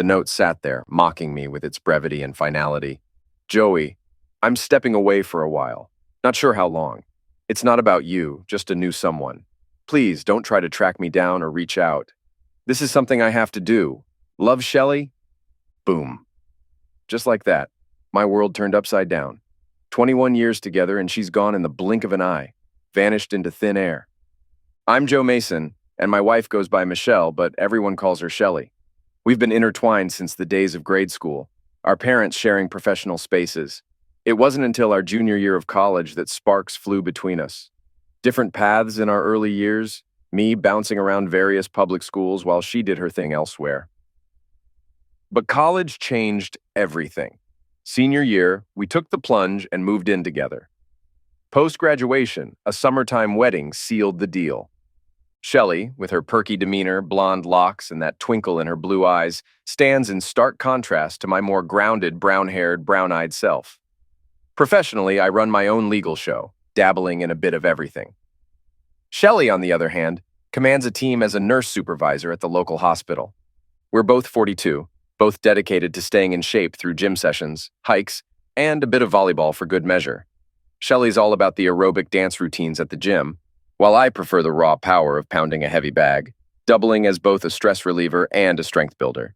The note sat there, mocking me with its brevity and finality. Joey, I'm stepping away for a while. Not sure how long. It's not about you, just a new someone. Please don't try to track me down or reach out. This is something I have to do. Love, Shelly? Boom. Just like that, my world turned upside down. 21 years together and she's gone in the blink of an eye, vanished into thin air. I'm Joe Mason, and my wife goes by Michelle, but everyone calls her Shelly. We've been intertwined since the days of grade school, our parents sharing professional spaces. It wasn't until our junior year of college that sparks flew between us. Different paths in our early years, me bouncing around various public schools while she did her thing elsewhere. But college changed everything. Senior year, we took the plunge and moved in together. Post-graduation, a summertime wedding sealed the deal. Shelly, with her perky demeanor, blonde locks, and that twinkle in her blue eyes, stands in stark contrast to my more grounded, brown-haired, brown-eyed self. Professionally, I run my own legal show, dabbling in a bit of everything. Shelly, on the other hand, commands a team as a nurse supervisor at the local hospital. We're both 42, both dedicated to staying in shape through gym sessions, hikes, and a bit of volleyball for good measure. Shelly's all about the aerobic dance routines at the gym, while I prefer the raw power of pounding a heavy bag, doubling as both a stress reliever and a strength builder.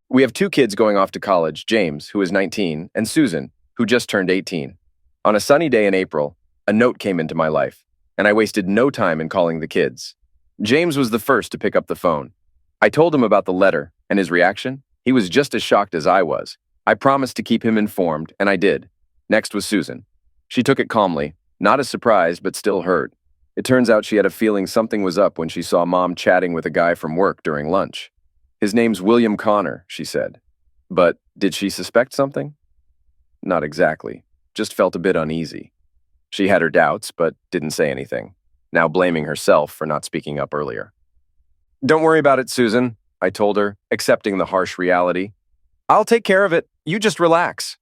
We have 2 kids going off to college, James, who is 19, and Susan, who just turned 18. On a sunny day in April, a note came into my life, and I wasted no time in calling the kids. James was the first to pick up the phone. I told him about the letter, and his reaction? He was just as shocked as I was. I promised to keep him informed, and I did. Next was Susan. She took it calmly, not as surprised, but still hurt. It turns out she had a feeling something was up when she saw Mom chatting with a guy from work during lunch. His name's William Connor, she said. But did she suspect something? Not exactly. Just felt a bit uneasy. She had her doubts, but didn't say anything, now blaming herself for not speaking up earlier. Don't worry about it, Susan, I told her, accepting the harsh reality. I'll take care of it. You just relax.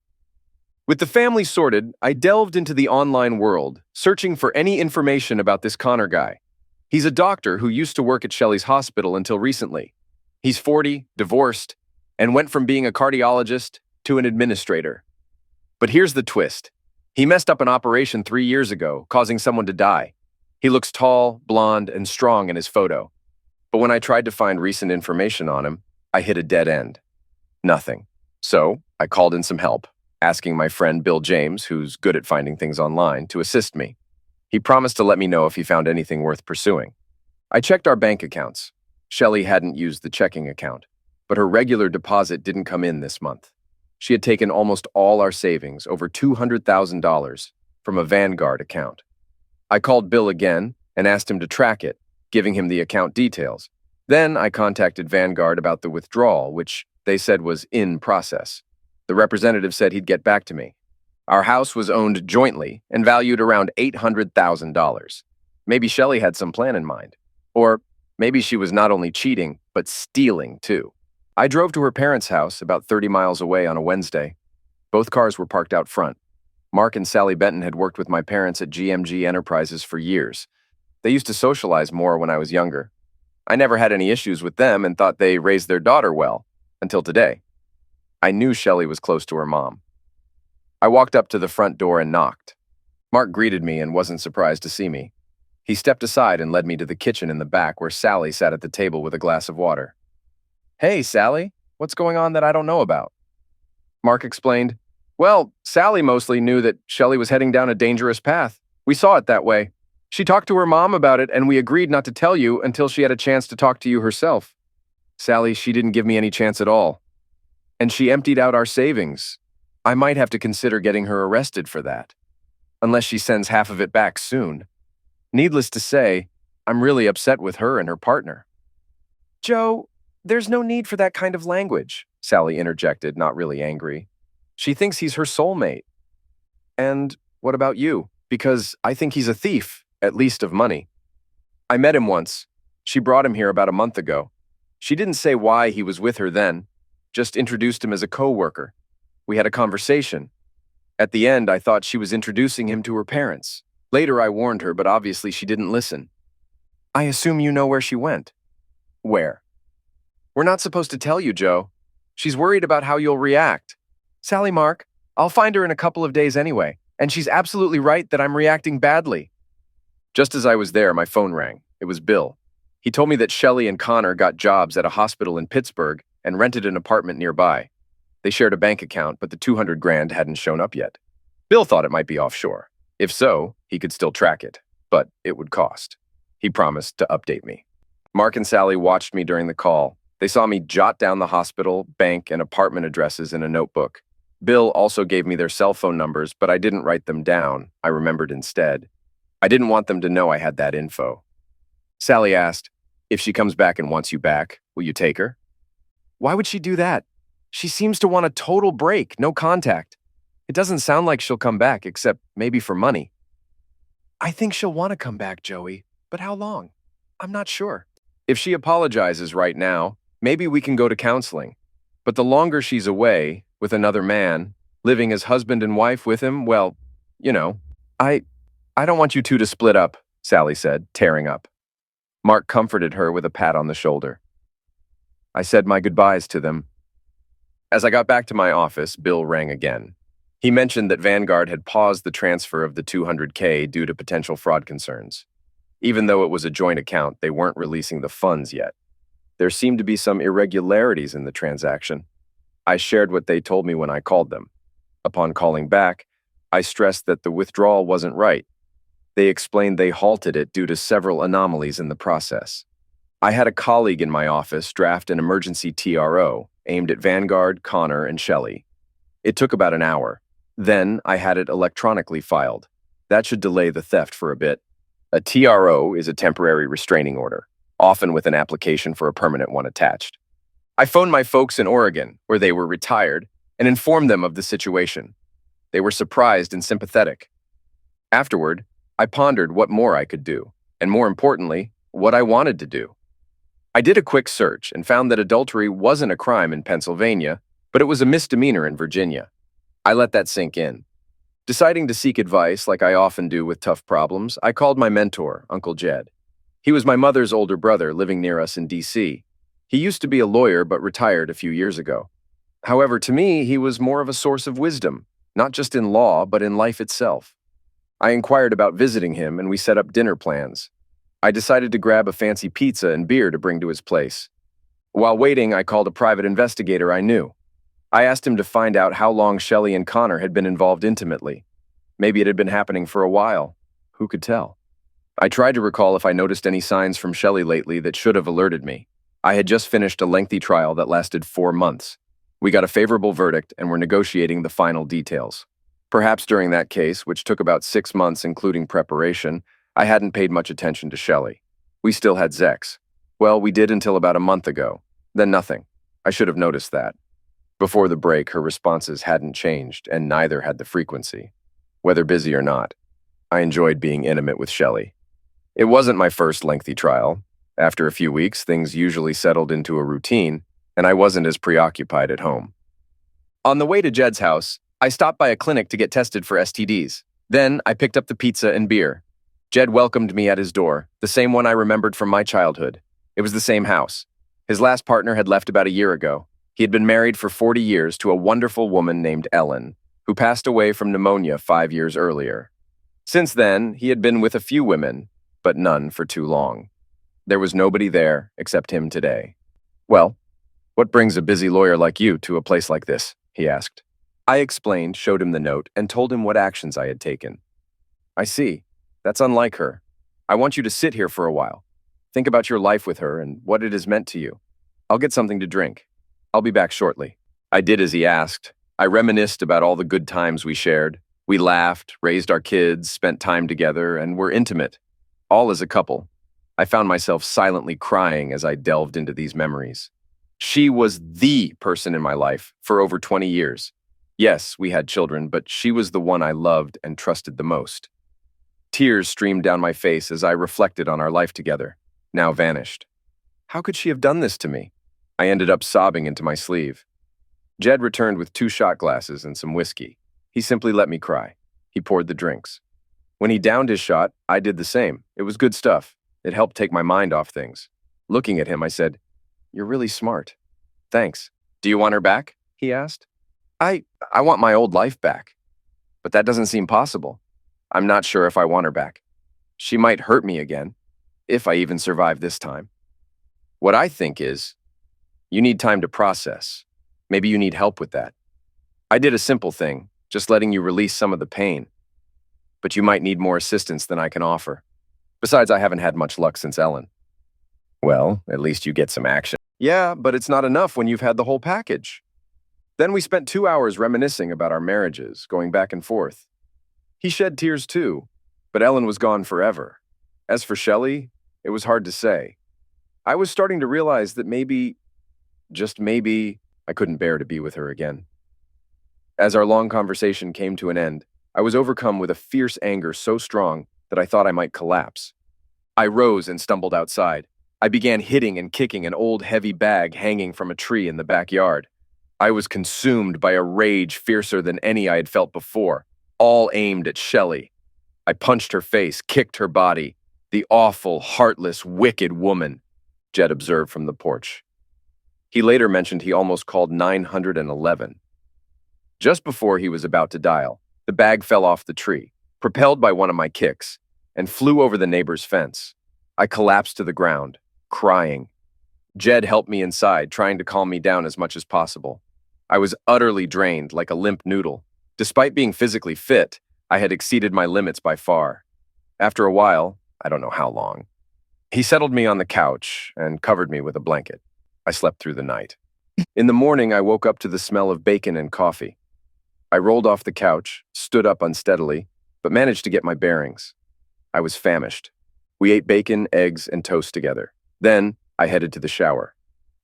With the family sorted, I delved into the online world, searching for any information about this Connor guy. He's a doctor who used to work at Shelly's hospital until recently. He's 40, divorced, and went from being a cardiologist to an administrator. But here's the twist. He messed up an operation 3 years ago, causing someone to die. He looks tall, blonde, and strong in his photo. But when I tried to find recent information on him, I hit a dead end. Nothing. So I called in some help, asking my friend Bill James, who's good at finding things online, to assist me. He promised to let me know if he found anything worth pursuing. I checked our bank accounts. Shelly hadn't used the checking account, but her regular deposit didn't come in this month. She had taken almost all our savings, over $200,000, from a Vanguard account. I called Bill again and asked him to track it, giving him the account details. Then I contacted Vanguard about the withdrawal, which they said was in process. The representative said he'd get back to me. Our house was owned jointly and valued around $800,000. Maybe Shelly had some plan in mind. Or maybe she was not only cheating, but stealing too. I drove to her parents' house about 30 miles away on a Wednesday. Both cars were parked out front. Mark and Sally Benton had worked with my parents at GMG Enterprises for years. They used to socialize more when I was younger. I never had any issues with them and thought they raised their daughter well, until today. I knew Shelly was close to her mom. I walked up to the front door and knocked. Mark greeted me and wasn't surprised to see me. He stepped aside and led me to the kitchen in the back where Sally sat at the table with a glass of water. Hey, Sally, what's going on that I don't know about? Mark explained, Well, Sally mostly knew that Shelly was heading down a dangerous path. We saw it that way. She talked to her mom about it and we agreed not to tell you until she had a chance to talk to you herself. Sally, she didn't give me any chance at all. And she emptied out our savings. I might have to consider getting her arrested for that. Unless she sends half of it back soon. Needless to say, I'm really upset with her and her partner. Joe, there's no need for that kind of language, Sally interjected, not really angry. She thinks he's her soulmate. And what about you? Because I think he's a thief, at least of money. I met him once. She brought him here about a month ago. She didn't say why he was with her then, just introduced him as a co-worker. We had a conversation. At the end, I thought she was introducing him to her parents. Later, I warned her, but obviously she didn't listen. I assume you know where she went. Where? We're not supposed to tell you, Joe. She's worried about how you'll react. Sally, Mark, I'll find her in a couple of days anyway, and she's absolutely right that I'm reacting badly. Just as I was there, my phone rang. It was Bill. He told me that Shelly and Connor got jobs at a hospital in Pittsburgh and rented an apartment nearby. They shared a bank account, but the 200 grand hadn't shown up yet. Bill thought it might be offshore. If so, he could still track it, but it would cost. He promised to update me. Mark and Sally watched me during the call. They saw me jot down the hospital, bank, and apartment addresses in a notebook. Bill also gave me their cell phone numbers, but I didn't write them down. I remembered instead. I didn't want them to know I had that info. Sally asked, "If she comes back and wants you back, will you take her?" "Why would she do that? She seems to want a total break, no contact. It doesn't sound like she'll come back, except maybe for money." "I think she'll want to come back, Joey, but how long? I'm not sure." "If she apologizes right now, maybe we can go to counseling. But the longer she's away, with another man, living as husband and wife with him, well, you know, I don't want you two to split up," Sally said, tearing up. Mark comforted her with a pat on the shoulder. I said my goodbyes to them. As I got back to my office, Bill rang again. He mentioned that Vanguard had paused the transfer of the 200K due to potential fraud concerns. Even though it was a joint account, they weren't releasing the funds yet. There seemed to be some irregularities in the transaction. I shared what they told me when I called them. Upon calling back, I stressed that the withdrawal wasn't right. They explained they halted it due to several anomalies in the process. I had a colleague in my office draft an emergency TRO aimed at Vanguard, Connor, and Shelly. It took about an hour. Then I had it electronically filed. That should delay the theft for a bit. A TRO is a temporary restraining order, often with an application for a permanent one attached. I phoned my folks in Oregon, where they were retired, and informed them of the situation. They were surprised and sympathetic. Afterward, I pondered what more I could do, and more importantly, what I wanted to do. I did a quick search and found that adultery wasn't a crime in Pennsylvania, but it was a misdemeanor in Virginia. I let that sink in. Deciding to seek advice, like I often do with tough problems, I called my mentor, Uncle Jed. He was my mother's older brother living near us in D.C. He used to be a lawyer but retired a few years ago. However, to me, he was more of a source of wisdom, not just in law, but in life itself. I inquired about visiting him, and we set up dinner plans. I decided to grab a fancy pizza and beer to bring to his place. While waiting, I called a private investigator I knew. I asked him to find out how long Shelly and Connor had been involved intimately. Maybe it had been happening for a while. Who could tell? I tried to recall if I noticed any signs from Shelly lately that should have alerted me. I had just finished a lengthy trial that lasted 4 months. We got a favorable verdict and were negotiating the final details. Perhaps during that case, which took about 6 months including preparation, I hadn't paid much attention to Shelly. We still had Zex. Well, we did until about a month ago. Then nothing. I should have noticed that. Before the break, her responses hadn't changed, and neither had the frequency. Whether busy or not, I enjoyed being intimate with Shelly. It wasn't my first lengthy trial. After a few weeks, things usually settled into a routine, and I wasn't as preoccupied at home. On the way to Jed's house, I stopped by a clinic to get tested for STDs. Then I picked up the pizza and beer. Jed welcomed me at his door, the same one I remembered from my childhood. It was the same house. His last partner had left about a year ago. He had been married for 40 years to a wonderful woman named Ellen, who passed away from pneumonia 5 years earlier. Since then, he had been with a few women, but none for too long. There was nobody there except him today. "Well, what brings a busy lawyer like you to a place like this?" he asked. I explained, showed him the note, and told him what actions I had taken. "I see. That's unlike her. I want you to sit here for a while. Think about your life with her and what it has meant to you. I'll get something to drink. I'll be back shortly." I did as he asked. I reminisced about all the good times we shared. We laughed, raised our kids, spent time together, and were intimate. All as a couple. I found myself silently crying as I delved into these memories. She was the person in my life for over 20 years. Yes, we had children, but she was the one I loved and trusted the most. Tears streamed down my face as I reflected on our life together, now vanished. How could she have done this to me? I ended up sobbing into my sleeve. Jed returned with 2 shot glasses and some whiskey. He simply let me cry. He poured the drinks. When he downed his shot, I did the same. It was good stuff. It helped take my mind off things. Looking at him, I said, "You're really smart." "Thanks." Do you want her back? He asked. I, I want my old life back, but that doesn't seem possible. I'm not sure if I want her back. She might hurt me again, if I even survive this time. What I think is, you need time to process. Maybe you need help with that. I did a simple thing, just letting you release some of the pain, but you might need more assistance than I can offer. Besides, I haven't had much luck since Ellen. Well, at least you get some action. Yeah, but it's not enough when you've had the whole package. Then we spent 2 hours reminiscing about our marriages, going back and forth. He shed tears too, but Ellen was gone forever. As for Shelly, it was hard to say. I was starting to realize that maybe, just maybe, I couldn't bear to be with her again. As our long conversation came to an end, I was overcome with a fierce anger so strong that I thought I might collapse. I rose and stumbled outside. I began hitting and kicking an old heavy bag hanging from a tree in the backyard. I was consumed by a rage fiercer than any I had felt before, all aimed at Shelly. I punched her face, kicked her body. The awful, heartless, wicked woman, Jed observed from the porch. He later mentioned he almost called 911. Just before he was about to dial, the bag fell off the tree, propelled by one of my kicks, and flew over the neighbor's fence. I collapsed to the ground, crying. Jed helped me inside, trying to calm me down as much as possible. I was utterly drained, like a limp noodle. Despite being physically fit, I had exceeded my limits by far. After a while, I don't know how long, he settled me on the couch and covered me with a blanket. I slept through the night. In the morning, I woke up to the smell of bacon and coffee. I rolled off the couch, stood up unsteadily, but managed to get my bearings. I was famished. We ate bacon, eggs, and toast together. Then, I headed to the shower.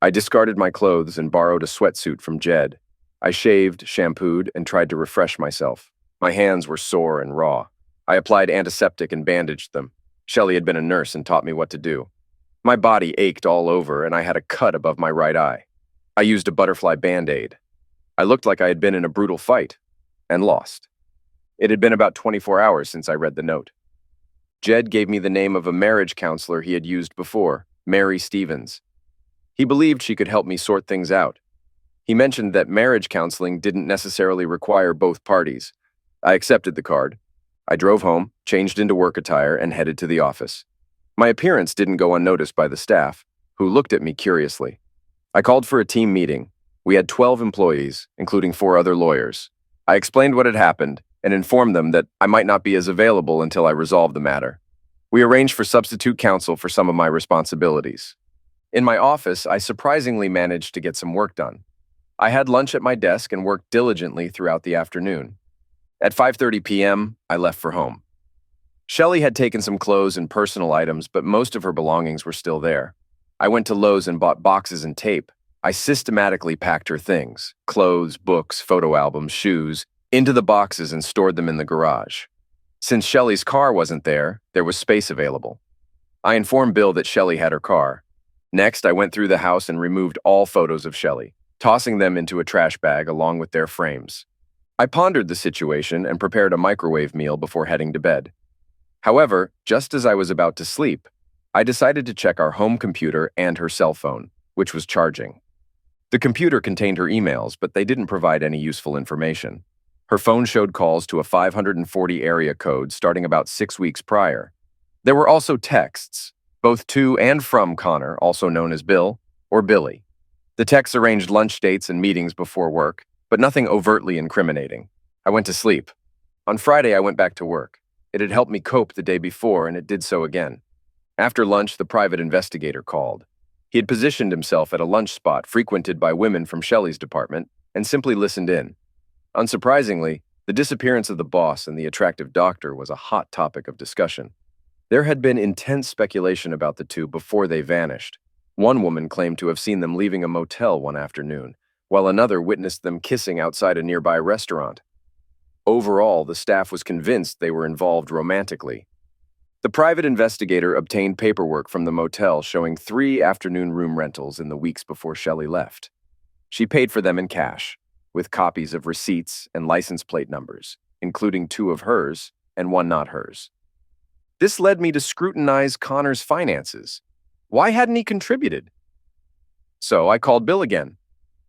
I discarded my clothes and borrowed a sweatsuit from Jed. I shaved, shampooed, and tried to refresh myself. My hands were sore and raw. I applied antiseptic and bandaged them. Shelly had been a nurse and taught me what to do. My body ached all over, and I had a cut above my right eye. I used a butterfly Band-Aid. I looked like I had been in a brutal fight, and lost. It had been about 24 hours since I read the note. Jed gave me the name of a marriage counselor he had used before, Mary Stevens. He believed she could help me sort things out. He mentioned that marriage counseling didn't necessarily require both parties. I accepted the card. I drove home, changed into work attire, and headed to the office. My appearance didn't go unnoticed by the staff, who looked at me curiously. I called for a team meeting. We had 12 employees, including 4 other lawyers. I explained what had happened and informed them that I might not be as available until I resolved the matter. We arranged for substitute counsel for some of my responsibilities. In my office, I surprisingly managed to get some work done. I had lunch at my desk and worked diligently throughout the afternoon. At 5:30 p.m., I left for home. Shelly had taken some clothes and personal items, but most of her belongings were still there. I went to Lowe's and bought boxes and tape. I systematically packed her things, clothes, books, photo albums, shoes, into the boxes and stored them in the garage. Since Shelly's car wasn't there, there was space available. I informed Bill that Shelly had her car. Next, I went through the house and removed all photos of Shelly, tossing them into a trash bag along with their frames. I pondered the situation and prepared a microwave meal before heading to bed. However, just as I was about to sleep, I decided to check our home computer and her cell phone, which was charging. The computer contained her emails, but they didn't provide any useful information. Her phone showed calls to a 540 area code starting about 6 weeks prior. There were also texts, both to and from Connor, also known as Bill or Billy. The texts arranged lunch dates and meetings before work, but nothing overtly incriminating. I went to sleep. On Friday, I went back to work. It had helped me cope the day before, and it did so again. After lunch, the private investigator called. He had positioned himself at a lunch spot frequented by women from Shelly's department and simply listened in. Unsurprisingly, the disappearance of the boss and the attractive doctor was a hot topic of discussion. There had been intense speculation about the two before they vanished. One woman claimed to have seen them leaving a motel one afternoon, while another witnessed them kissing outside a nearby restaurant. Overall, the staff was convinced they were involved romantically. The private investigator obtained paperwork from the motel showing 3 afternoon room rentals in the weeks before Shelly left. She paid for them in cash, with copies of receipts and license plate numbers, including 2 of hers and 1 not hers. This led me to scrutinize Connor's finances. Why hadn't he contributed? So I called Bill again.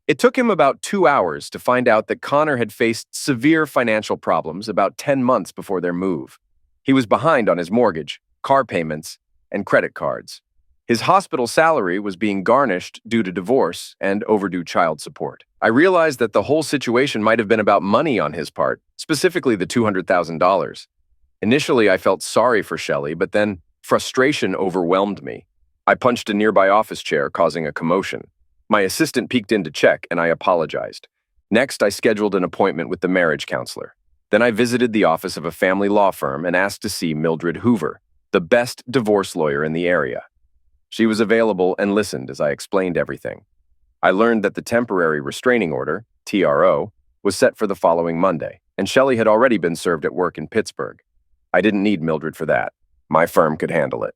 It took him about 2 hours to find out that Connor had faced severe financial problems about 10 months before their move. He was behind on his mortgage, car payments, and credit cards. His hospital salary was being garnished due to divorce and overdue child support. I realized that the whole situation might have been about money on his part, specifically the $200,000. Initially, I felt sorry for Shelly, but then frustration overwhelmed me. I punched a nearby office chair, causing a commotion. My assistant peeked in to check, and I apologized. Next, I scheduled an appointment with the marriage counselor. Then I visited the office of a family law firm and asked to see Mildred Hoover, the best divorce lawyer in the area. She was available and listened as I explained everything. I learned that the temporary restraining order, TRO, was set for the following Monday, and Shelly had already been served at work in Pittsburgh. I didn't need Mildred for that. My firm could handle it.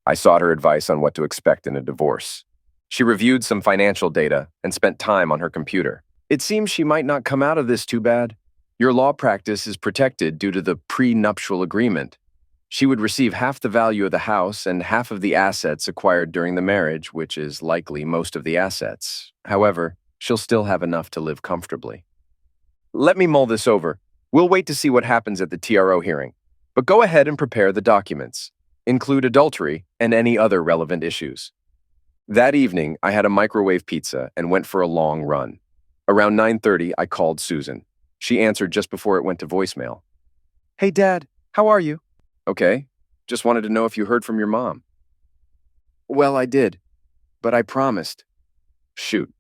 I sought her advice on what to expect in a divorce. She reviewed some financial data and spent time on her computer. It seems she might not come out of this too bad. Your law practice is protected due to the prenuptial agreement. She would receive half the value of the house and half of the assets acquired during the marriage, which is likely most of the assets. However, she'll still have enough to live comfortably. Let me mull this over. We'll wait to see what happens at the TRO hearing. But go ahead and prepare the documents. Include adultery and any other relevant issues. That evening, I had a microwave pizza and went for a long run. Around 9:30, I called Susan. She answered just before it went to voicemail. Hey, Dad, how are you? Okay, just wanted to know if you heard from your mom. Well, I did, but I promised. Shoot.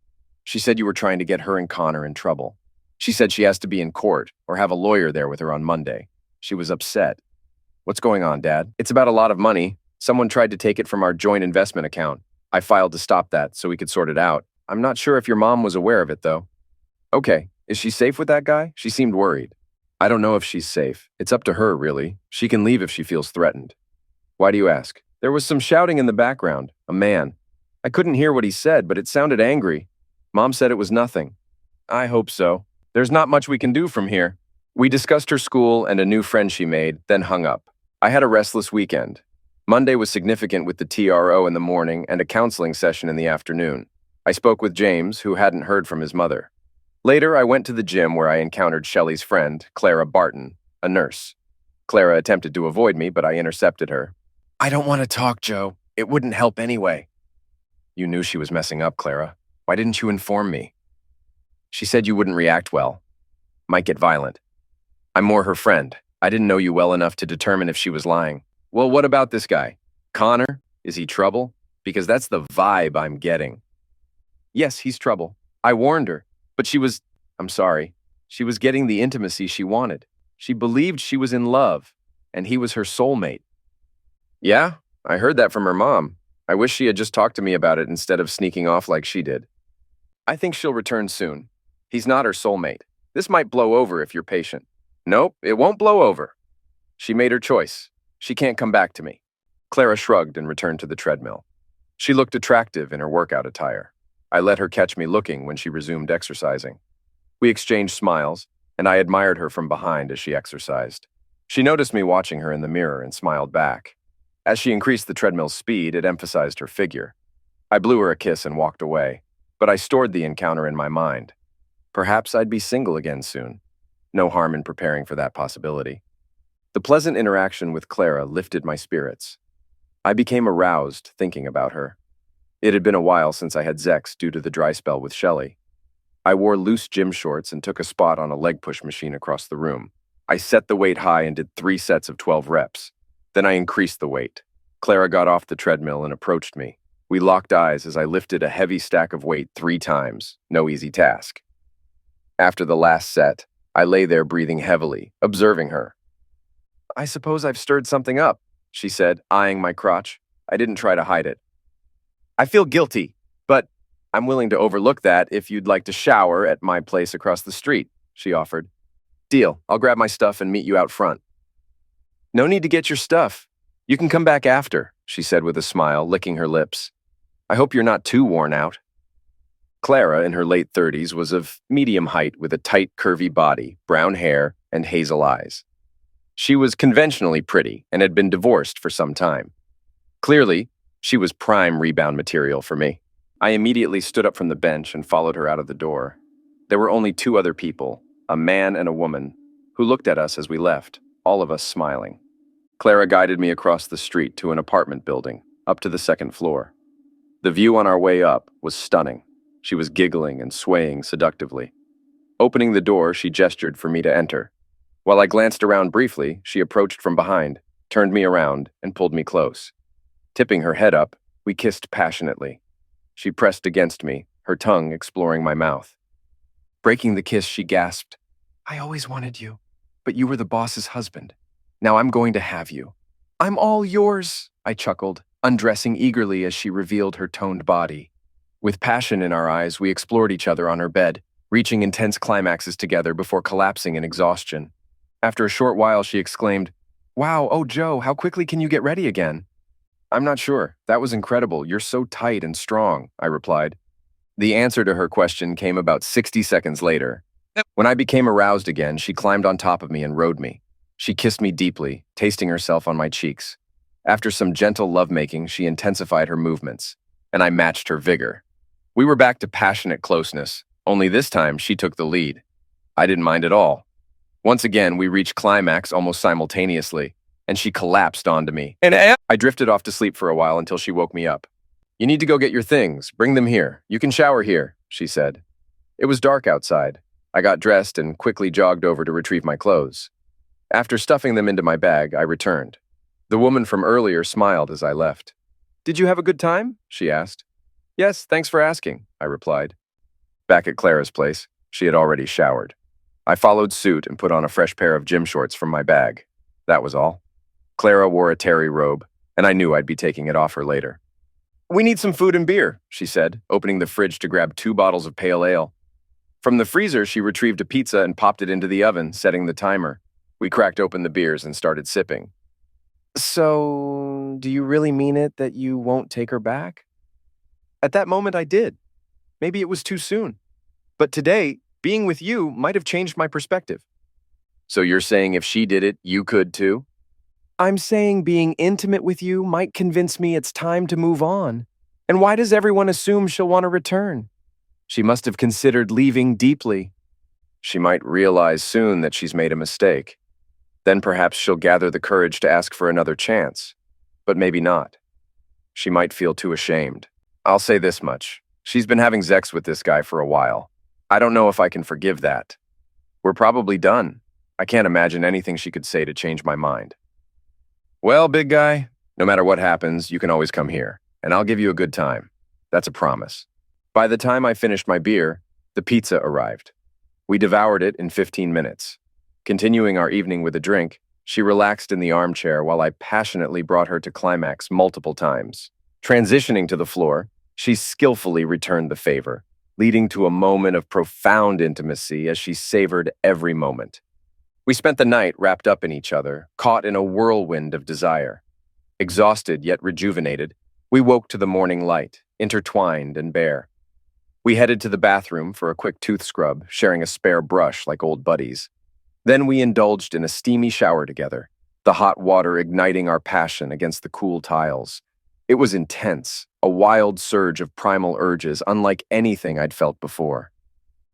She said you were trying to get her and Connor in trouble. She said she has to be in court or have a lawyer there with her on Monday. She was upset. What's going on, Dad? It's about a lot of money. Someone tried to take it from our joint investment account. I filed to stop that so we could sort it out. I'm not sure if your mom was aware of it, though. Okay, is she safe with that guy? She seemed worried. I don't know if she's safe. It's up to her, really. She can leave if she feels threatened. Why do you ask? There was some shouting in the background. A man. I couldn't hear what he said, but it sounded angry. Mom said it was nothing. I hope so. There's not much we can do from here. We discussed her school and a new friend she made, then hung up. I had a restless weekend. Monday was significant with the TRO in the morning and a counseling session in the afternoon. I spoke with James, who hadn't heard from his mother. Later, I went to the gym where I encountered Shelly's friend, Clara Barton, a nurse. Clara attempted to avoid me, but I intercepted her. I don't want to talk, Joe. It wouldn't help anyway. You knew she was messing up, Clara. Why didn't you inform me? She said you wouldn't react well. Might get violent. I'm more her friend. I didn't know you well enough to determine if she was lying. Well, what about this guy? Connor? Is he trouble? Because that's the vibe I'm getting. Yes, he's trouble. I warned her, but I'm sorry, she was getting the intimacy she wanted. She believed she was in love, and he was her soulmate. Yeah, I heard that from her mom. I wish she had just talked to me about it instead of sneaking off like she did. I think she'll return soon. He's not her soulmate. This might blow over if you're patient. Nope, it won't blow over. She made her choice. She can't come back to me. Clara shrugged and returned to the treadmill. She looked attractive in her workout attire. I let her catch me looking when she resumed exercising. We exchanged smiles, and I admired her from behind as she exercised. She noticed me watching her in the mirror and smiled back. As she increased the treadmill's speed, it emphasized her figure. I blew her a kiss and walked away, but I stored the encounter in my mind. Perhaps I'd be single again soon. No harm in preparing for that possibility. The pleasant interaction with Clara lifted my spirits. I became aroused thinking about her. It had been a while since I had sex due to the dry spell with Shelly. I wore loose gym shorts and took a spot on a leg push machine across the room. I set the weight high and did 3 sets of 12 reps. Then I increased the weight. Clara got off the treadmill and approached me. We locked eyes as I lifted a heavy stack of weight 3 times. No easy task. After the last set, I lay there breathing heavily, observing her. I suppose I've stirred something up, she said, eyeing my crotch. I didn't try to hide it. I feel guilty, but I'm willing to overlook that if you'd like to shower at my place across the street, she offered. Deal. I'll grab my stuff and meet you out front. No need to get your stuff. You can come back after, she said with a smile, licking her lips. I hope you're not too worn out. Clara, in her late 30s, was of medium height with a tight, curvy body, brown hair, and hazel eyes. She was conventionally pretty and had been divorced for some time. Clearly, she was prime rebound material for me. I immediately stood up from the bench and followed her out of the door. There were only two other people, a man and a woman, who looked at us as we left, all of us smiling. Clara guided me across the street to an apartment building, up to the second floor. The view on our way up was stunning. She was giggling and swaying seductively. Opening the door, she gestured for me to enter. While I glanced around briefly, she approached from behind, turned me around, and pulled me close. Tipping her head up, we kissed passionately. She pressed against me, her tongue exploring my mouth. Breaking the kiss, she gasped, "I always wanted you, but you were the boss's husband. Now I'm going to have you." "I'm all yours," I chuckled, undressing eagerly as she revealed her toned body. With passion in our eyes, we explored each other on her bed, reaching intense climaxes together before collapsing in exhaustion. After a short while, she exclaimed, "Wow, oh Joe, how quickly can you get ready again?" "I'm not sure. That was incredible. You're so tight and strong," I replied. The answer to her question came about 60 seconds later. When I became aroused again, she climbed on top of me and rode me. She kissed me deeply, tasting herself on my cheeks. After some gentle lovemaking, she intensified her movements, and I matched her vigor. We were back to passionate closeness, only this time she took the lead. I didn't mind at all. Once again, we reached climax almost simultaneously, and she collapsed onto me. I drifted off to sleep for a while until she woke me up. "You need to go get your things. Bring them here. You can shower here," she said. It was dark outside. I got dressed and quickly jogged over to retrieve my clothes. After stuffing them into my bag, I returned. The woman from earlier smiled as I left. "Did you have a good time?" she asked. "Yes, thanks for asking," I replied. Back at Clara's place, she had already showered. I followed suit and put on a fresh pair of gym shorts from my bag. That was all. Clara wore a terry robe, and I knew I'd be taking it off her later. "We need some food and beer," she said, opening the fridge to grab 2 bottles of pale ale. From the freezer, she retrieved a pizza and popped it into the oven, setting the timer. We cracked open the beers and started sipping. "So, do you really mean it that you won't take her back?" At that moment, I did. Maybe it was too soon. But today, being with you might have changed my perspective. "So you're saying if she did it, you could too?" "I'm saying being intimate with you might convince me it's time to move on. And why does everyone assume she'll want to return? She must have considered leaving deeply. She might realize soon that she's made a mistake. Then perhaps she'll gather the courage to ask for another chance. But maybe not. She might feel too ashamed. I'll say this much. She's been having sex with this guy for a while. I don't know if I can forgive that. We're probably done. I can't imagine anything she could say to change my mind." "Well, big guy, no matter what happens, you can always come here, and I'll give you a good time. That's a promise." By the time I finished my beer, the pizza arrived. We devoured it in 15 minutes. Continuing our evening with a drink, she relaxed in the armchair while I passionately brought her to climax multiple times. Transitioning to the floor, she skillfully returned the favor, leading to a moment of profound intimacy as she savored every moment. We spent the night wrapped up in each other, caught in a whirlwind of desire. Exhausted yet rejuvenated, we woke to the morning light, intertwined and bare. We headed to the bathroom for a quick tooth scrub, sharing a spare brush like old buddies. Then we indulged in a steamy shower together, the hot water igniting our passion against the cool tiles. It was intense, a wild surge of primal urges unlike anything I'd felt before.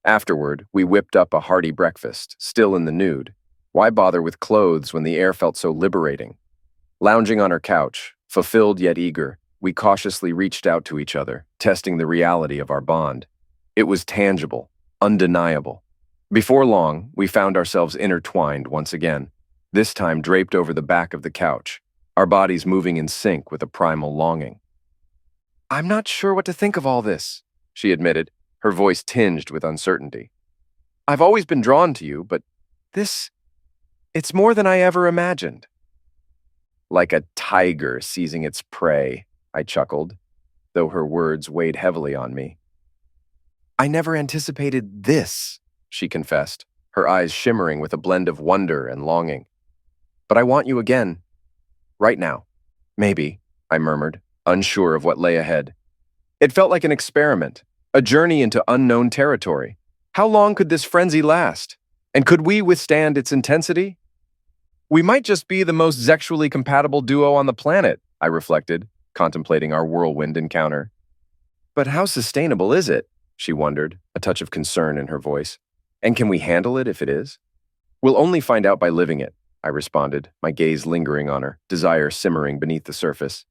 Afterward, we whipped up a hearty breakfast, still in the nude. Why bother with clothes when the air felt so liberating? Lounging on her couch, fulfilled yet eager, we cautiously reached out to each other, testing the reality of our bond. It was tangible, undeniable. Before long, we found ourselves intertwined once again, this time draped over the back of the couch, our bodies moving in sync with a primal longing. "I'm not sure what to think of all this," she admitted, her voice tinged with uncertainty. "I've always been drawn to you, but it's more than I ever imagined." "Like a tiger seizing its prey," I chuckled, though her words weighed heavily on me. "I never anticipated this," she confessed, her eyes shimmering with a blend of wonder and longing. "But I want you again. Right now." "Maybe," I murmured, unsure of what lay ahead. It felt like an experiment, a journey into unknown territory. How long could this frenzy last? And could we withstand its intensity? "We might just be the most sexually compatible duo on the planet," I reflected, contemplating our whirlwind encounter. But how sustainable is it? She wondered, a touch of concern in her voice. And can we handle it if it is? We'll only find out by living it, I responded, my gaze lingering on her, desire simmering beneath the surface.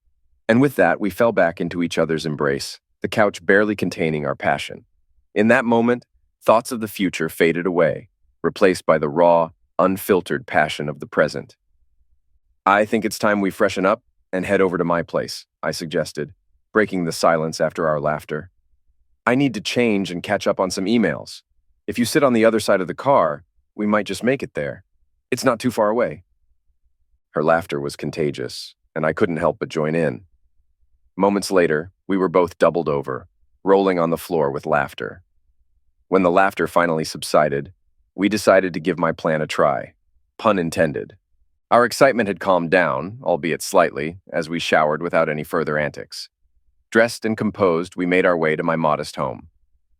And with that, we fell back into each other's embrace, the couch barely containing our passion. In that moment, thoughts of the future faded away, replaced by the raw, unfiltered passion of the present. I think it's time we freshen up and head over to my place, I suggested, breaking the silence after our laughter. I need to change and catch up on some emails. If you sit on the other side of the car, we might just make it there. It's not too far away. Her laughter was contagious, and I couldn't help but join in. Moments later, we were both doubled over, rolling on the floor with laughter. When the laughter finally subsided, we decided to give my plan a try. Pun intended. Our excitement had calmed down, albeit slightly, as we showered without any further antics. Dressed and composed, we made our way to my modest home.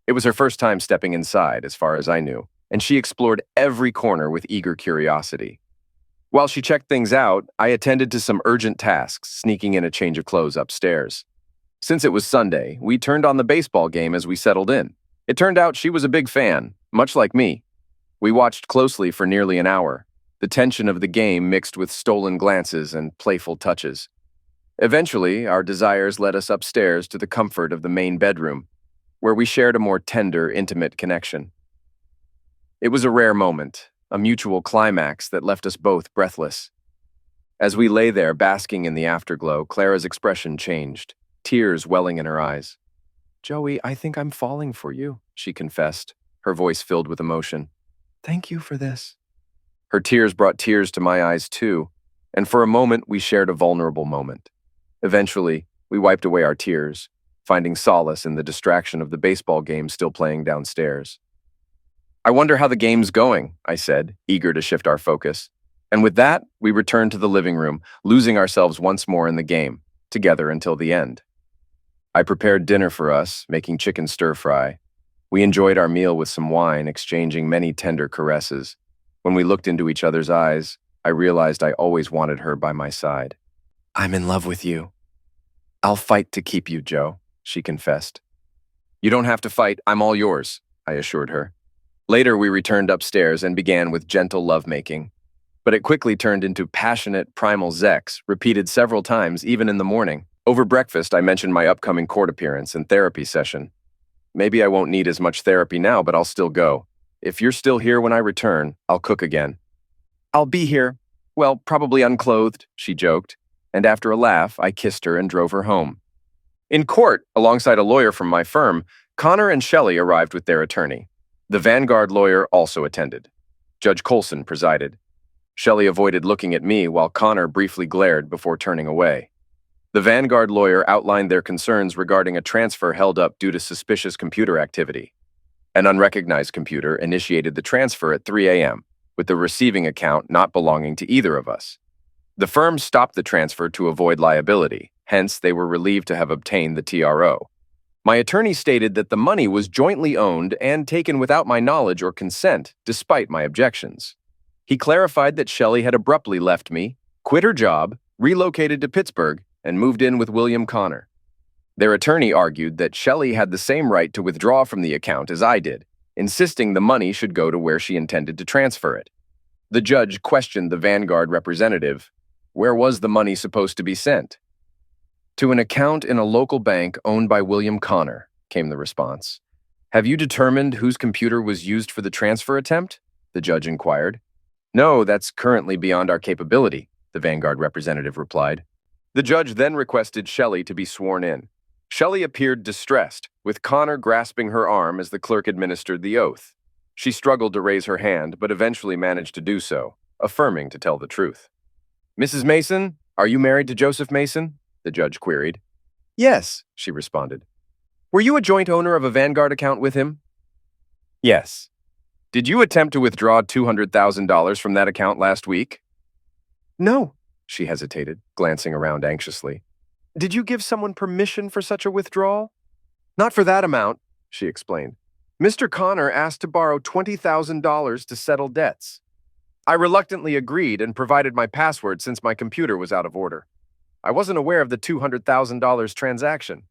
It was her first time stepping inside, as far as I knew, and she explored every corner with eager curiosity. While she checked things out, I attended to some urgent tasks, sneaking in a change of clothes upstairs. Since it was Sunday, we turned on the baseball game as we settled in. It turned out she was a big fan, much like me. We watched closely for nearly an hour, the tension of the game mixed with stolen glances and playful touches. Eventually, our desires led us upstairs to the comfort of the main bedroom, where we shared a more tender, intimate connection. It was a rare moment, a mutual climax that left us both breathless. As we lay there basking in the afterglow, Clara's expression changed, tears welling in her eyes. "Joey, I think I'm falling for you," she confessed, her voice filled with emotion. "Thank you for this." Her tears brought tears to my eyes too, and for a moment we shared a vulnerable moment. Eventually, we wiped away our tears, finding solace in the distraction of the baseball game still playing downstairs. "I wonder how the game's going," I said, eager to shift our focus. And with that, we returned to the living room, losing ourselves once more in the game, together until the end. I prepared dinner for us, making chicken stir-fry. We enjoyed our meal with some wine, exchanging many tender caresses. When we looked into each other's eyes, I realized I always wanted her by my side. "I'm in love with you." "I'll fight to keep you, Joe," she confessed. "You don't have to fight, I'm all yours," I assured her. Later, we returned upstairs and began with gentle lovemaking. But it quickly turned into passionate, primal sex, repeated several times, even in the morning. Over breakfast, I mentioned my upcoming court appearance and therapy session. "Maybe I won't need as much therapy now, but I'll still go. If you're still here when I return, I'll cook again." "I'll be here. Well, probably unclothed," she joked, and after a laugh, I kissed her and drove her home. In court, alongside a lawyer from my firm, Connor and Shelly arrived with their attorney. The Vanguard lawyer also attended. Judge Colson presided. Shelly avoided looking at me while Connor briefly glared before turning away. The Vanguard lawyer outlined their concerns regarding a transfer held up due to suspicious computer activity. An unrecognized computer initiated the transfer at 3 a.m., with the receiving account not belonging to either of us. The firm stopped the transfer to avoid liability, hence they were relieved to have obtained the TRO. My attorney stated that the money was jointly owned and taken without my knowledge or consent, despite my objections. He clarified that Shelly had abruptly left me, quit her job, relocated to Pittsburgh, and moved in with William Connor. Their attorney argued that Shelly had the same right to withdraw from the account as I did, insisting the money should go to where she intended to transfer it. The judge questioned the Vanguard representative. Where was the money supposed to be sent? "To an account in a local bank owned by William Connor," came the response. "Have you determined whose computer was used for the transfer attempt?" the judge inquired. "No, that's currently beyond our capability," the Vanguard representative replied. The judge then requested Shelly to be sworn in. Shelly appeared distressed, with Connor grasping her arm as the clerk administered the oath. She struggled to raise her hand, but eventually managed to do so, affirming to tell the truth. "Mrs. Mason, are you married to Joseph Mason?" the judge queried. "Yes," she responded. "Were you a joint owner of a Vanguard account with him?" "Yes." "Did you attempt to withdraw $200,000 from that account last week?" "No," she hesitated, glancing around anxiously. "Did you give someone permission for such a withdrawal?" "Not for that amount," she explained. "Mr. Connor asked to borrow $20,000 to settle debts. I reluctantly agreed and provided my password since my computer was out of order. I wasn't aware of the $200,000 transaction."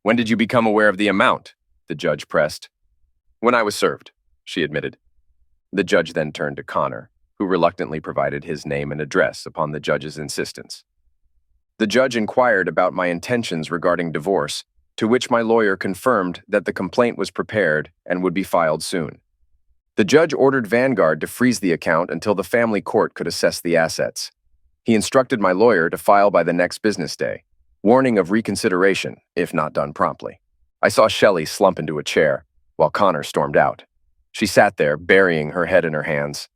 When did you become aware of the amount? The judge pressed. When I was served, she admitted. The judge then turned to Connor, who reluctantly provided his name and address upon the judge's insistence. The judge inquired about my intentions regarding divorce, to which my lawyer confirmed that the complaint was prepared and would be filed soon. The judge ordered Vanguard to freeze the account until the family court could assess the assets. He instructed my lawyer to file by the next business day, warning of reconsideration if not done promptly. I saw Shelly slump into a chair, while Connor stormed out. She sat there, burying her head in her hands.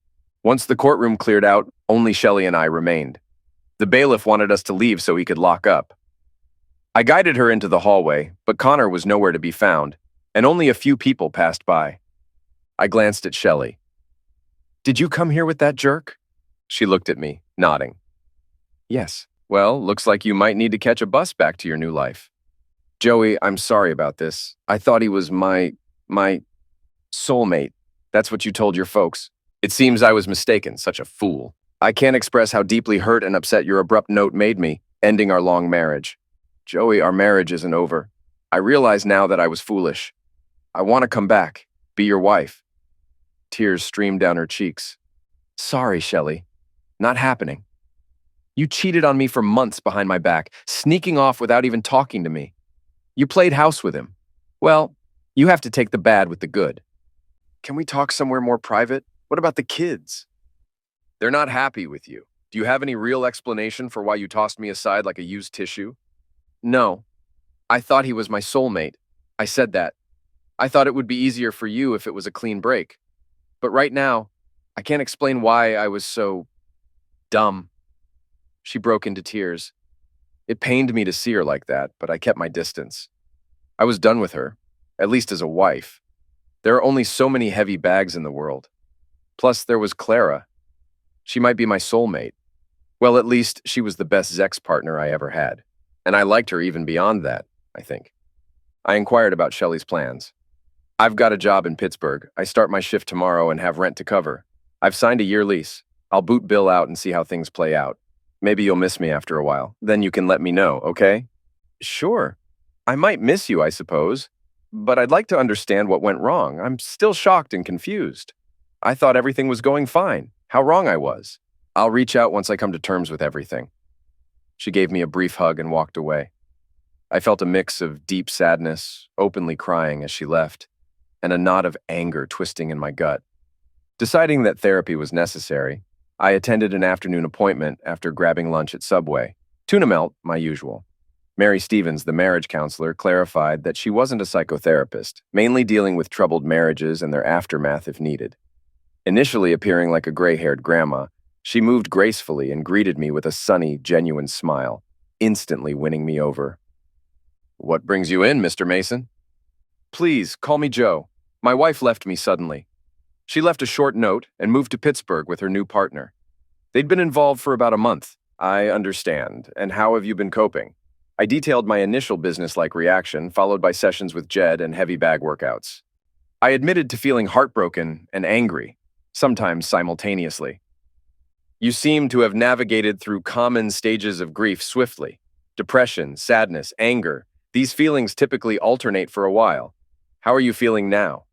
Once the courtroom cleared out, only Shelly and I remained. The bailiff wanted us to leave so he could lock up. I guided her into the hallway, but Connor was nowhere to be found, and only a few people passed by. I glanced at Shelly. "Did you come here with that jerk?" She looked at me, nodding. "Yes. Well, looks like you might need to catch a bus back to your new life." "Joey, I'm sorry about this. I thought he was my soulmate. That's what you told your folks." "It seems I was mistaken, such a fool. I can't express how deeply hurt and upset your abrupt note made me, ending our long marriage. Joey, our marriage isn't over. I realize now that I was foolish. I want to come back, be your wife." Tears streamed down her cheeks. "Sorry, Shelly. Not happening. You cheated on me for months behind my back, sneaking off without even talking to me. You played house with him. Well, you have to take the bad with the good. Can we talk somewhere more private? What about the kids?" "They're not happy with you. Do you have any real explanation for why you tossed me aside like a used tissue?" "No. I thought he was my soulmate. I said that. I thought it would be easier for you if it was a clean break. But right now, I can't explain why I was so dumb." She broke into tears. It pained me to see her like that, but I kept my distance. I was done with her, at least as a wife. There are only so many heavy bags in the world. Plus, there was Clara. She might be my soulmate. Well, at least she was the best sex partner I ever had. And I liked her even beyond that, I think. I inquired about Shelly's plans. "I've got a job in Pittsburgh. I start my shift tomorrow and have rent to cover. I've signed a year lease. I'll boot Bill out and see how things play out. Maybe you'll miss me after a while. Then you can let me know, okay?" "Sure. I might miss you, I suppose. But I'd like to understand what went wrong. I'm still shocked and confused. I thought everything was going fine. How wrong I was. I'll reach out once I come to terms with everything." She gave me a brief hug and walked away. I felt a mix of deep sadness, openly crying as she left, and a knot of anger twisting in my gut. Deciding that therapy was necessary, I attended an afternoon appointment after grabbing lunch at Subway. Tuna melt, my usual. Mary Stevens, the marriage counselor, clarified that she wasn't a psychotherapist, mainly dealing with troubled marriages and their aftermath if needed. Initially appearing like a gray-haired grandma, she moved gracefully and greeted me with a sunny, genuine smile, instantly winning me over. "What brings you in, Mr. Mason?" "Please, call me Joe. My wife left me suddenly. She left a short note and moved to Pittsburgh with her new partner. They'd been involved for about a month." "I understand. And how have you been coping?" I detailed my initial business-like reaction, followed by sessions with Jed and heavy bag workouts. I admitted to feeling heartbroken and angry, sometimes simultaneously. "You seem to have navigated through common stages of grief swiftly. Depression, sadness, anger. These feelings typically alternate for a while. How are you feeling now?"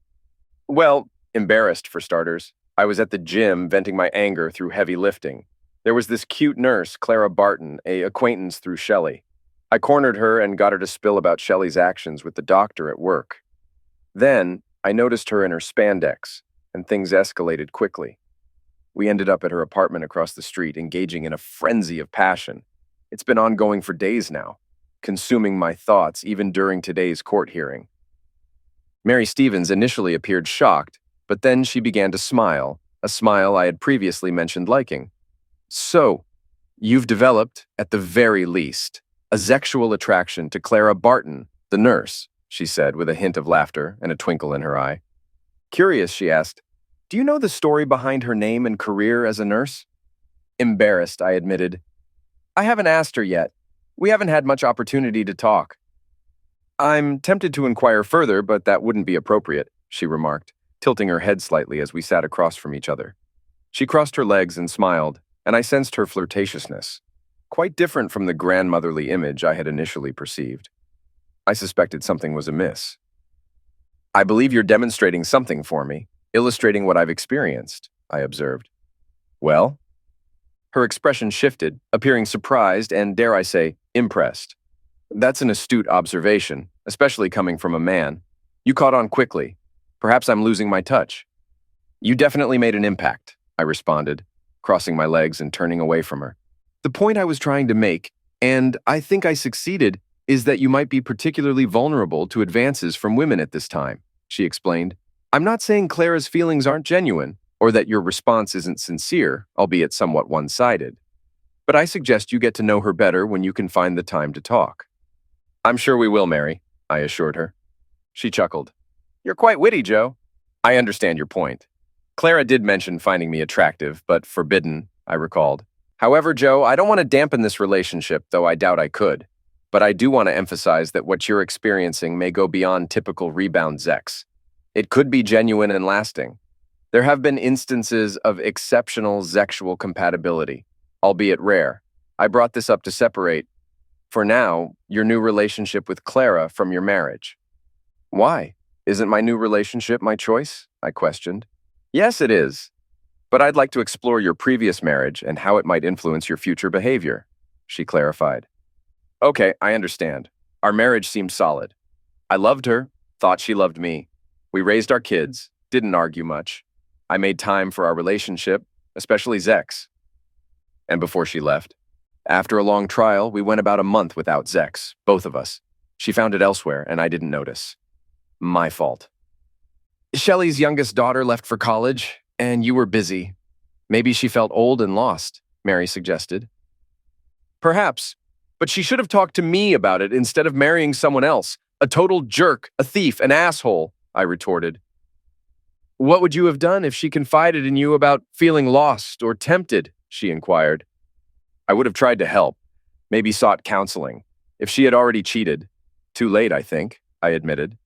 "Well, embarrassed for starters. I was at the gym venting my anger through heavy lifting. There was this cute nurse, Clara Barton, a acquaintance through Shelly. I cornered her and got her to spill about Shelly's actions with the doctor at work. Then, I noticed her in her spandex, and things escalated quickly. We ended up at her apartment across the street, engaging in a frenzy of passion. It's been ongoing for days now, consuming my thoughts even during today's court hearing." Mary Stevens initially appeared shocked, but then she began to smile, a smile I had previously mentioned liking. "So, you've developed, at the very least, a sexual attraction to Clara Barton, the nurse," she said with a hint of laughter and a twinkle in her eye. Curious, she asked, "Do you know the story behind her name and career as a nurse?" Embarrassed, I admitted. "I haven't asked her yet. We haven't had much opportunity to talk." "I'm tempted to inquire further, but that wouldn't be appropriate," she remarked, tilting her head slightly as we sat across from each other. She crossed her legs and smiled, and I sensed her flirtatiousness, quite different from the grandmotherly image I had initially perceived. I suspected something was amiss. I believe you're demonstrating something for me, illustrating what I've experienced, I observed. Well? Her expression shifted, appearing surprised and, dare I say, impressed. That's an astute observation, especially coming from a man. You caught on quickly. Perhaps I'm losing my touch. You definitely made an impact, I responded, crossing my legs and turning away from her. The point I was trying to make, and I think I succeeded, is that you might be particularly vulnerable to advances from women at this time, she explained. I'm not saying Clara's feelings aren't genuine, or that your response isn't sincere, albeit somewhat one-sided. But I suggest you get to know her better when you can find the time to talk. I'm sure we will, Mary, I assured her. She chuckled. You're quite witty, Joe. I understand your point. Clara did mention finding me attractive, but forbidden, I recalled. However, Joe, I don't want to dampen this relationship, though I doubt I could. But I do want to emphasize that what you're experiencing may go beyond typical rebound sex. It could be genuine and lasting. There have been instances of exceptional sexual compatibility, albeit rare. I brought this up to separate, for now, your new relationship with Clara from your marriage. Why? Isn't my new relationship my choice? I questioned. Yes, it is. But I'd like to explore your previous marriage and how it might influence your future behavior, she clarified. Okay, I understand. Our marriage seemed solid. I loved her, thought she loved me. We raised our kids, didn't argue much. I made time for our relationship, especially Zex. And before she left, after a long trial, we went about a month without Zex, both of us. She found it elsewhere, and I didn't notice. My fault. Shelly's youngest daughter left for college, and you were busy. Maybe she felt old and lost, Mary suggested. Perhaps, but she should have talked to me about it instead of marrying someone else. A total jerk, a thief, an asshole, I retorted. What would you have done if she confided in you about feeling lost or tempted? She inquired. I would have tried to help, maybe sought counseling. If she had already cheated. Too late, I think, I admitted.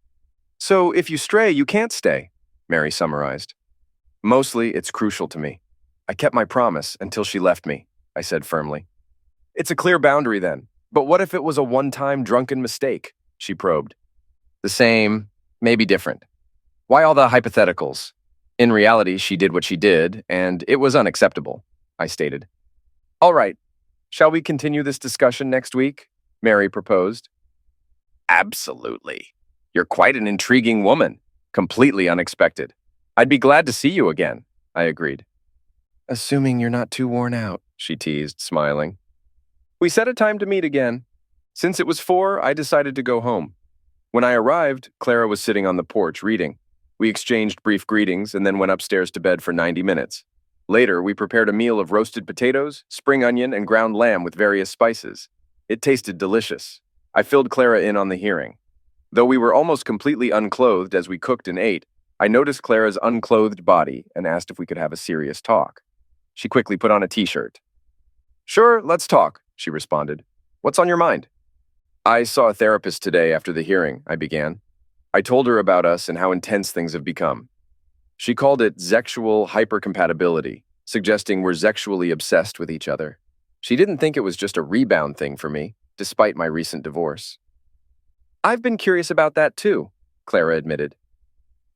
So if you stray, you can't stay, Mary summarized. Mostly, it's crucial to me. I kept my promise until she left me, I said firmly. It's a clear boundary then, but what if it was a one-time drunken mistake? She probed. The same, maybe different. Why all the hypotheticals? In reality, she did what she did, and it was unacceptable, I stated. All right, shall we continue this discussion next week? Mary proposed. Absolutely. You're quite an intriguing woman. Completely unexpected. I'd be glad to see you again, I agreed. Assuming you're not too worn out, she teased, smiling. We set a time to meet again. Since it was 4, I decided to go home. When I arrived, Clara was sitting on the porch reading. We exchanged brief greetings and then went upstairs to bed for 90 minutes. Later, we prepared a meal of roasted potatoes, spring onion, and ground lamb with various spices. It tasted delicious. I filled Clara in on the hearing. Though we were almost completely unclothed as we cooked and ate, I noticed Clara's unclothed body and asked if we could have a serious talk. She quickly put on a t-shirt. Sure, let's talk, she responded. What's on your mind? I saw a therapist today after the hearing, I began. I told her about us and how intense things have become. She called it sexual hypercompatibility, suggesting we're sexually obsessed with each other. She didn't think it was just a rebound thing for me, despite my recent divorce. I've been curious about that too, Clara admitted.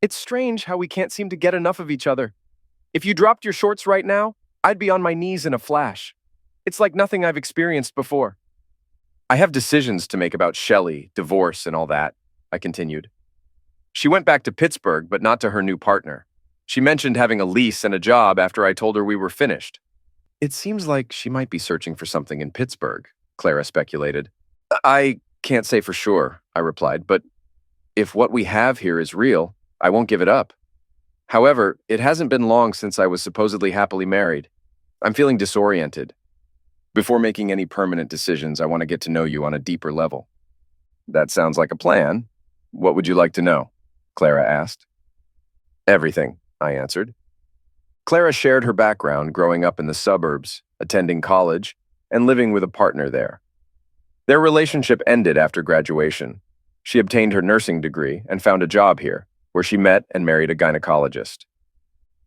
It's strange how we can't seem to get enough of each other. If you dropped your shorts right now, I'd be on my knees in a flash. It's like nothing I've experienced before. I have decisions to make about Shelly, divorce, and all that, I continued. She went back to Pittsburgh, but not to her new partner. She mentioned having a lease and a job after I told her we were finished. It seems like she might be searching for something in Pittsburgh, Clara speculated. I can't say for sure, I replied, but if what we have here is real, I won't give it up. However, it hasn't been long since I was supposedly happily married. I'm feeling disoriented. Before making any permanent decisions, I want to get to know you on a deeper level. That sounds like a plan. What would you like to know? Clara asked. Everything, I answered. Clara shared her background growing up in the suburbs, attending college, and living with a partner there. Their relationship ended after graduation. She obtained her nursing degree and found a job here, where she met and married a gynecologist.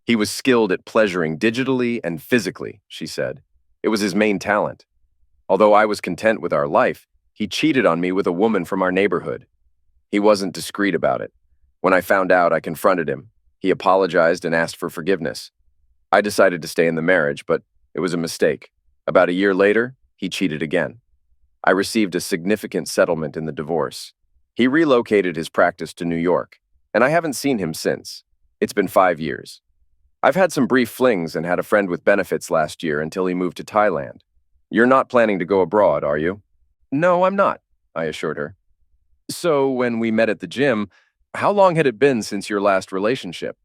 He was skilled at pleasuring digitally and physically, she said. It was his main talent. Although I was content with our life, He cheated on me with a woman from our neighborhood. He wasn't discreet about it. When I found out, I confronted him. He apologized and asked for forgiveness. I decided to stay in the marriage, but it was a mistake. About a year later, he cheated again. I received a significant settlement in the divorce. He relocated his practice to New York, and I haven't seen him since. It's been 5 years. I've had some brief flings and had a friend with benefits last year until he moved to Thailand. You're not planning to go abroad, are you? No, I'm not, I assured her. So when we met at the gym, how long had it been since your last relationship?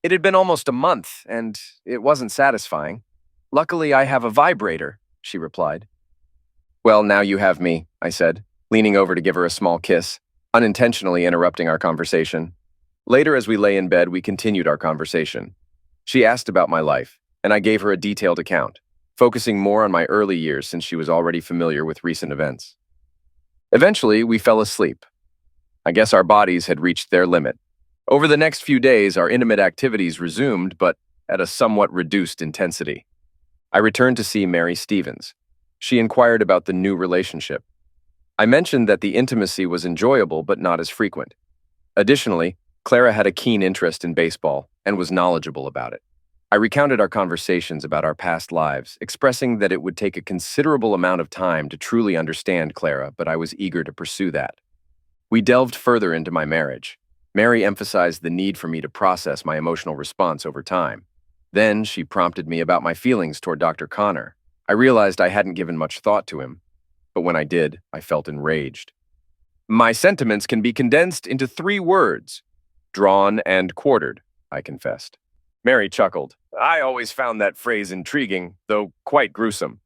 It had been almost a month, and it wasn't satisfying. Luckily, I have a vibrator, she replied. Well, now you have me, I said, leaning over to give her a small kiss, unintentionally interrupting our conversation. Later, as we lay in bed, we continued our conversation. She asked about my life, and I gave her a detailed account, focusing more on my early years since she was already familiar with recent events. Eventually, we fell asleep. I guess our bodies had reached their limit. Over the next few days, our intimate activities resumed, but at a somewhat reduced intensity. I returned to see Mary Stevens. She inquired about the new relationship. I mentioned that the intimacy was enjoyable but not as frequent. Additionally, Clara had a keen interest in baseball and was knowledgeable about it. I recounted our conversations about our past lives, expressing that it would take a considerable amount of time to truly understand Clara, but I was eager to pursue that. We delved further into my marriage. Mary emphasized the need for me to process my emotional response over time. Then she prompted me about my feelings toward Dr. Connor. I realized I hadn't given much thought to him, but when I did, I felt enraged. My sentiments can be condensed into 3 words: drawn and quartered, I confessed. Mary chuckled. I always found that phrase intriguing, though quite gruesome.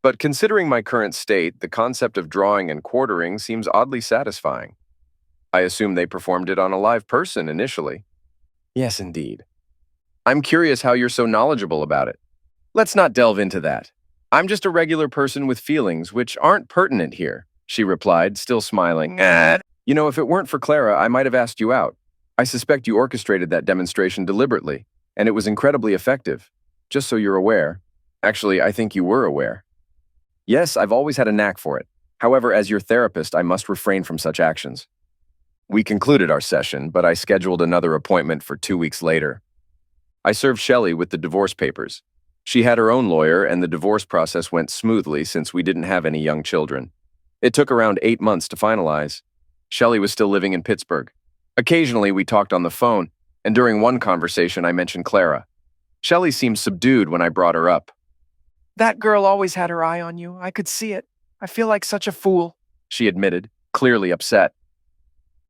But considering my current state, the concept of drawing and quartering seems oddly satisfying. I assume they performed it on a live person initially. Yes, indeed. I'm curious how you're so knowledgeable about it. Let's not delve into that. I'm just a regular person with feelings which aren't pertinent here, she replied, still smiling. You know, if it weren't for Clara, I might have asked you out. I suspect you orchestrated that demonstration deliberately, and it was incredibly effective. Just so you're aware. Actually, I think you were aware. Yes, I've always had a knack for it. However, as your therapist, I must refrain from such actions. We concluded our session, but I scheduled another appointment for 2 weeks later. I served Shelly with the divorce papers. She had her own lawyer, and the divorce process went smoothly since we didn't have any young children. It took around 8 months to finalize. Shelly was still living in Pittsburgh. Occasionally, we talked on the phone, and during one conversation, I mentioned Clara. Shelly seemed subdued when I brought her up. That girl always had her eye on you. I could see it. I feel like such a fool, she admitted, clearly upset.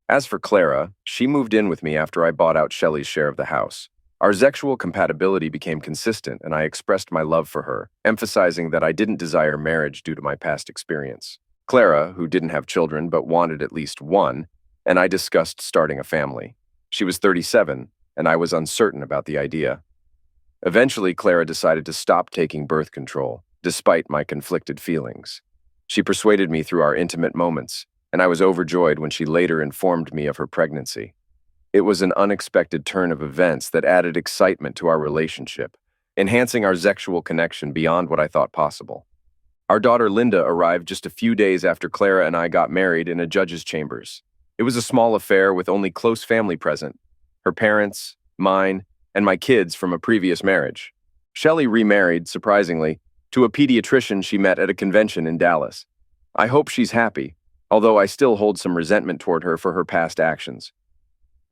As for Clara, she moved in with me after I bought out Shelly's share of the house. Our sexual compatibility became consistent, and I expressed my love for her, emphasizing that I didn't desire marriage due to my past experience. Clara, who didn't have children but wanted at least one, and I discussed starting a family. She was 37, and I was uncertain about the idea. Eventually, Clara decided to stop taking birth control, despite my conflicted feelings. She persuaded me through our intimate moments, and I was overjoyed when she later informed me of her pregnancy. It was an unexpected turn of events that added excitement to our relationship, enhancing our sexual connection beyond what I thought possible. Our daughter Linda arrived just a few days after Clara and I got married in a judge's chambers. It was a small affair with only close family present: her parents, mine, and my kids from a previous marriage. Shelly remarried, surprisingly, to a pediatrician she met at a convention in Dallas. I hope she's happy, although I still hold some resentment toward her for her past actions.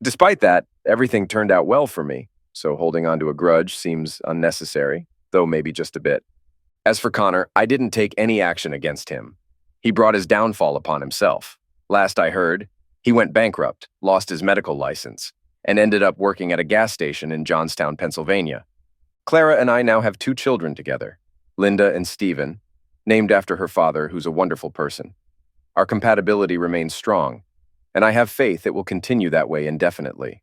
Despite that, everything turned out well for me, so holding on to a grudge seems unnecessary, though maybe just a bit. As for Connor, I didn't take any action against him. He brought his downfall upon himself. Last I heard, he went bankrupt, lost his medical license, and ended up working at a gas station in Johnstown, Pennsylvania. Clara and I now have 2 children together, Linda and Stephen, named after her father, who's a wonderful person. Our compatibility remains strong, and I have faith it will continue that way indefinitely.